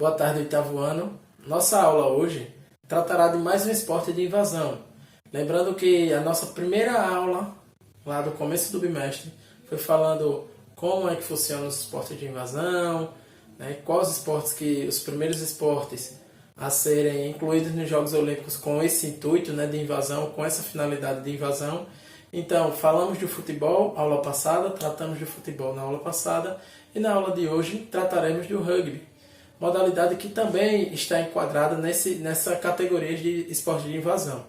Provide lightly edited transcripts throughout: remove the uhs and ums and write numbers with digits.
Boa tarde, oitavo ano. Nossa aula hoje tratará de mais um esporte de invasão. Lembrando que a nossa primeira aula, lá do começo do bimestre, foi falando como é que funcionam os esportes de invasão, né, quais esportes os primeiros esportes a serem incluídos nos Jogos Olímpicos com esse intuito, né, de invasão, com essa finalidade de invasão. Então, falamos do futebol, aula passada, tratamos do futebol na aula passada, e na aula de hoje trataremos do rugby, modalidade que também está enquadrada nessa categoria de esporte de invasão,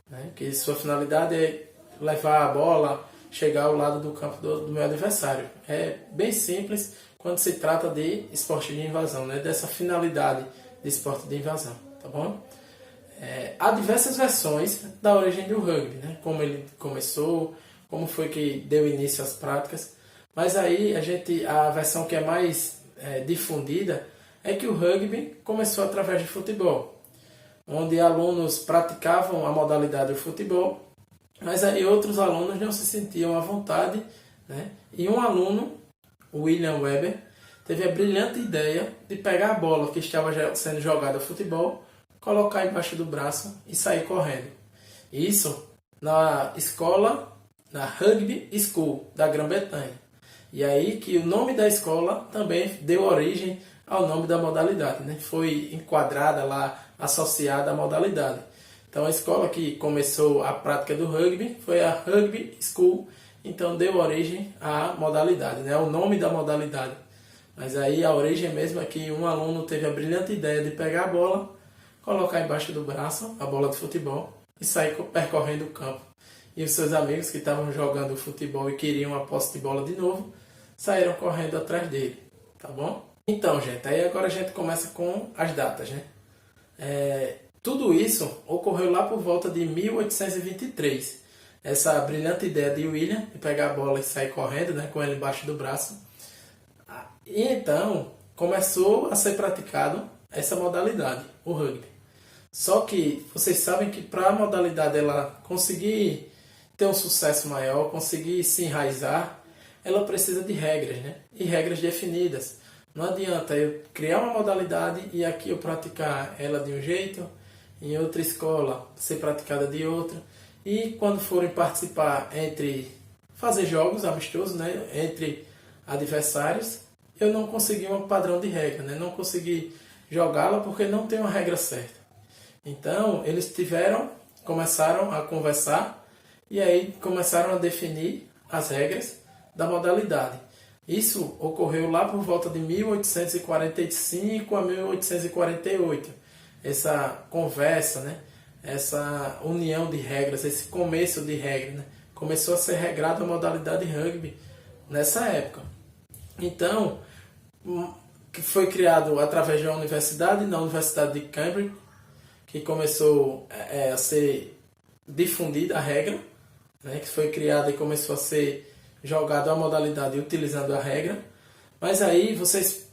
né? Que sua finalidade é levar a bola, chegar ao lado do campo do meu adversário. É bem simples quando se trata de esporte de invasão, né? Dessa finalidade de esporte de invasão, tá bom? Há diversas versões da origem do rugby, né? Como ele começou, como foi que deu início às práticas, mas aí a versão que é mais difundida é que o rugby começou através de futebol, onde alunos praticavam a modalidade do futebol, mas aí outros alunos não se sentiam à vontade, né? E um aluno, o William Weber, teve a brilhante ideia de pegar a bola que estava sendo jogada a futebol, colocar embaixo do braço e sair correndo. Isso na escola, na Rugby School da Grã-Bretanha. E aí que o nome da escola também deu origem ao nome da modalidade, né? Foi enquadrada lá, associada à modalidade. Então a escola que começou a prática do rugby foi a Rugby School, então deu origem à modalidade, né? O nome da modalidade. Mas aí a origem mesmo é que um aluno teve a brilhante ideia de pegar a bola, colocar embaixo do braço a bola de futebol e sair percorrendo o campo. E os seus amigos que estavam jogando futebol e queriam a posse de bola de novo, saíram correndo atrás dele, tá bom? Então, gente, aí agora a gente começa com as datas, né? Tudo isso ocorreu lá por volta de 1823. Essa brilhante ideia de William de pegar a bola e sair correndo, né, com ela embaixo do braço. E então começou a ser praticado essa modalidade, o rugby. Só que vocês sabem que para a modalidade ela conseguir ter um sucesso maior, conseguir se enraizar, ela precisa de regras, né? E regras definidas. Não adianta eu criar uma modalidade e aqui eu praticar ela de um jeito, em outra escola ser praticada de outra. E quando forem participar fazer jogos amistosos, né, entre adversários, eu não consegui um padrão de regra, né? Não consegui jogá-la porque não tem uma regra certa. Então, eles começaram a conversar e aí começaram a definir as regras da modalidade. Isso ocorreu lá por volta de 1845 a 1848. Essa conversa, né? Essa união de regras, esse começo de regras, né? Começou a ser regrada a modalidade rugby nessa época. Então, que foi criado através de uma universidade, na Universidade de Cambridge, que começou a ser difundida a regra, né, que foi criada e começou a ser jogada a modalidade utilizando a regra. Mas aí vocês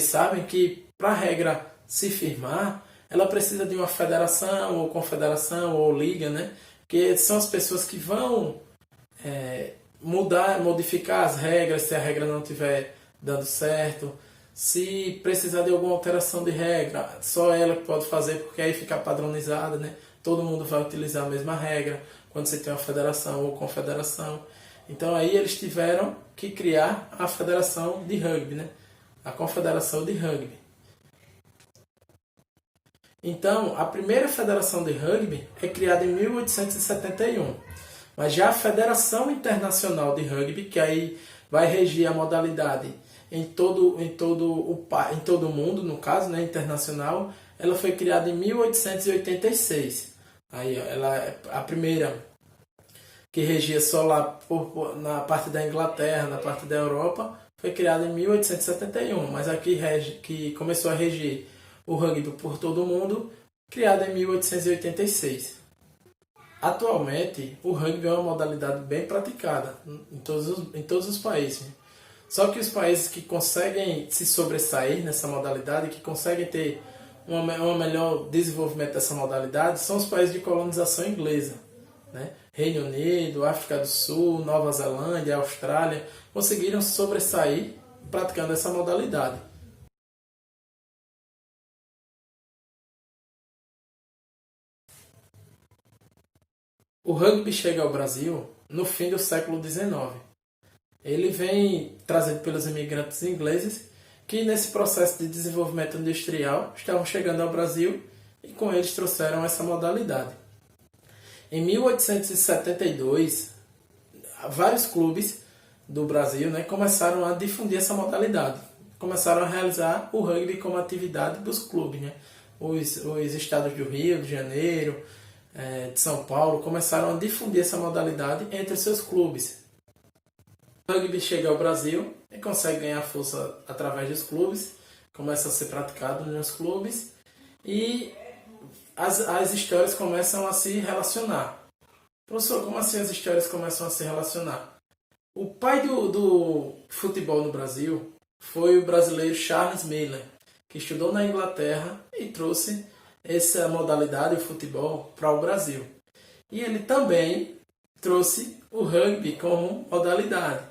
sabem que para a regra se firmar, ela precisa de uma federação, ou confederação, ou liga, né, que são as pessoas que vão modificar as regras se a regra não estiver dando certo. Se precisar de alguma alteração de regra, só ela que pode fazer, porque aí fica padronizada, né? Todo mundo vai utilizar a mesma regra quando você tem uma federação ou confederação. Então aí eles tiveram que criar a federação de rugby, né? A confederação de rugby. Então, a primeira federação de rugby é criada em 1871. Mas já a Federação Internacional de Rugby, que aí vai regir a modalidade em todo o mundo, no caso, né, internacional, ela foi criada em 1886. Aí ela é a primeira que regia só lá na parte da Inglaterra, na parte da Europa, foi criada em 1871, mas aqui que começou a regir o rugby por todo o mundo, criada em 1886. Atualmente, o rugby é uma modalidade bem praticada em todos os países. Só que os países que conseguem se sobressair nessa modalidade, que conseguem ter um melhor desenvolvimento dessa modalidade, são os países de colonização inglesa, né? Reino Unido, África do Sul, Nova Zelândia, Austrália, conseguiram se sobressair praticando essa modalidade. O rugby chega ao Brasil no fim do século XIX. Ele vem trazido pelos imigrantes ingleses que, nesse processo de desenvolvimento industrial, estavam chegando ao Brasil e com eles trouxeram essa modalidade. Em 1872, vários clubes do Brasil, começaram a difundir essa modalidade. Começaram a realizar o rugby como atividade dos clubes. Os estados do Rio de Janeiro, de São Paulo, começaram a difundir essa modalidade entre seus clubes. O rugby chega ao Brasil e consegue ganhar força através dos clubes, começa a ser praticado nos clubes e as histórias começam a se relacionar. Professor, como assim as histórias começam a se relacionar? O pai do futebol no Brasil foi o brasileiro Charles Miller, que estudou na Inglaterra e trouxe essa modalidade, o futebol, para o Brasil. E ele também trouxe o rugby como modalidade,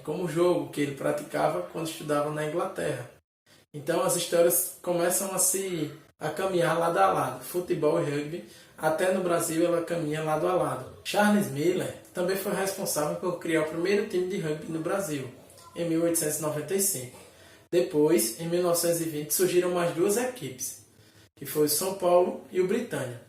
como jogo que ele praticava quando estudava na Inglaterra. Então as histórias começam a caminhar lado a lado, futebol e rugby, até no Brasil ela caminha lado a lado. Charles Miller também foi responsável por criar o primeiro time de rugby no Brasil, em 1895. Depois, em 1920, surgiram mais duas equipes, que foi o São Paulo e o Britânia.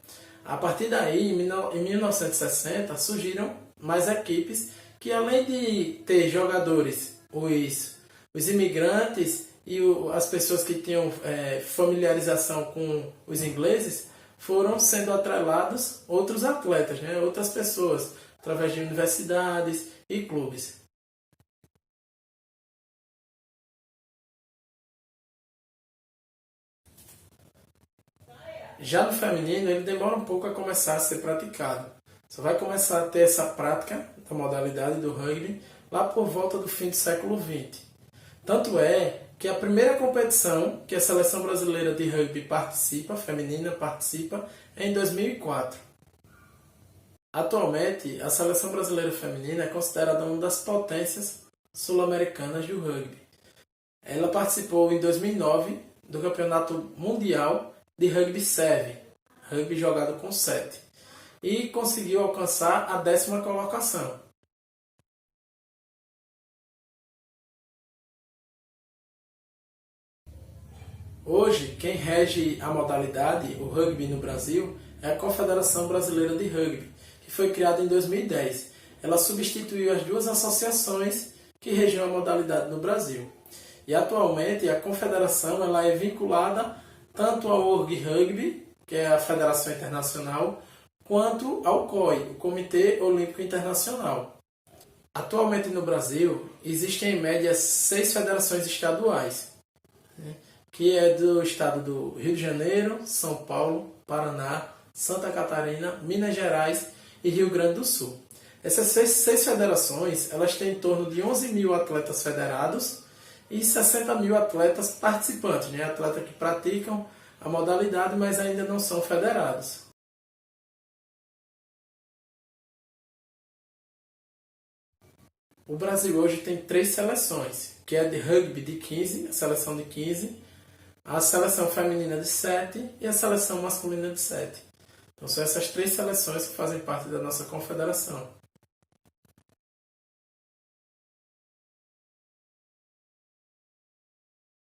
A partir daí, em 1960, surgiram mais equipes que, além de ter jogadores, os imigrantes e as pessoas que tinham familiarização com os ingleses, foram sendo atrelados outros atletas, outras pessoas, através de universidades e clubes. Já no feminino, ele demora um pouco a começar a ser praticado. Só vai começar a ter essa prática da modalidade do rugby lá por volta do fim do século XX. Tanto é que a primeira competição que a seleção brasileira de rugby feminina participa, é em 2004. Atualmente, a seleção brasileira feminina é considerada uma das potências sul-americanas do rugby. Ela participou em 2009 do Campeonato Mundial de Rugby 7, rugby jogado com 7, e conseguiu alcançar a 10ª colocação. Hoje, quem rege a modalidade, o rugby no Brasil, é a Confederação Brasileira de Rugby, que foi criada em 2010. Ela substituiu as duas associações que regiam a modalidade no Brasil. E atualmente a confederação ela é vinculada tanto ao Org Rugby, que é a Federação Internacional, quanto ao COI, o Comitê Olímpico Internacional. Atualmente no Brasil existem em média 6 federações estaduais, que é do estado do Rio de Janeiro, São Paulo, Paraná, Santa Catarina, Minas Gerais e Rio Grande do Sul. Essas seis federações elas têm em torno de 11 mil atletas federados e 60 mil atletas participantes, atletas que praticam a modalidade, mas ainda não são federados. O Brasil hoje tem 3 seleções, que é a de rugby de 15, a seleção de 15, a seleção feminina de 7 e a seleção masculina de 7. Então são essas 3 seleções que fazem parte da nossa confederação.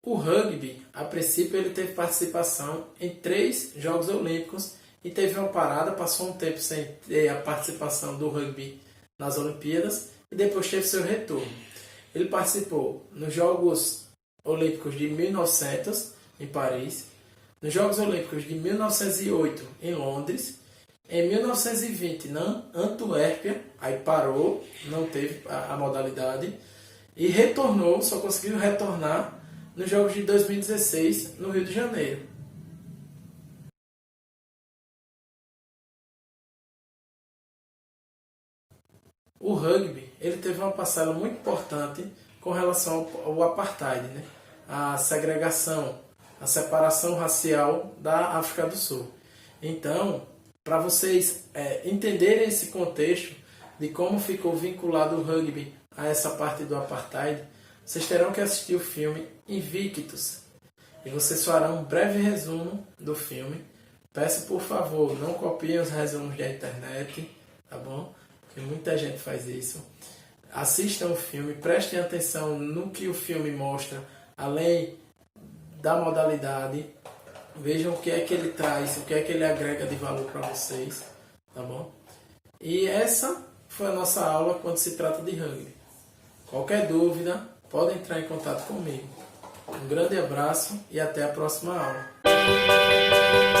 O rugby, a princípio, ele teve participação em 3 Jogos Olímpicos e teve uma parada, passou um tempo sem ter a participação do rugby nas Olimpíadas e depois teve seu retorno. Ele participou nos Jogos Olímpicos de 1900, em Paris, nos Jogos Olímpicos de 1908, em Londres, em 1920, na Antuérpia, aí parou, não teve a modalidade, e retornou, só conseguiu retornar nos Jogos de 2016, no Rio de Janeiro. O rugby ele teve uma parcela muito importante com relação ao apartheid, a segregação, a separação racial da África do Sul. Então, para vocês entenderem esse contexto de como ficou vinculado o rugby a essa parte do apartheid, vocês terão que assistir o filme Invictus. E vocês farão um breve resumo do filme. Peço, por favor, não copiem os resumos da internet. tá bom? Porque muita gente faz isso. Assistam o filme, prestem atenção no que o filme mostra, além da modalidade. Vejam o que é que ele traz, o que é que ele agrega de valor para vocês, tá bom? E essa foi a nossa aula quando se trata de rugby. Qualquer dúvida, pode entrar em contato comigo. Um grande abraço e até a próxima aula.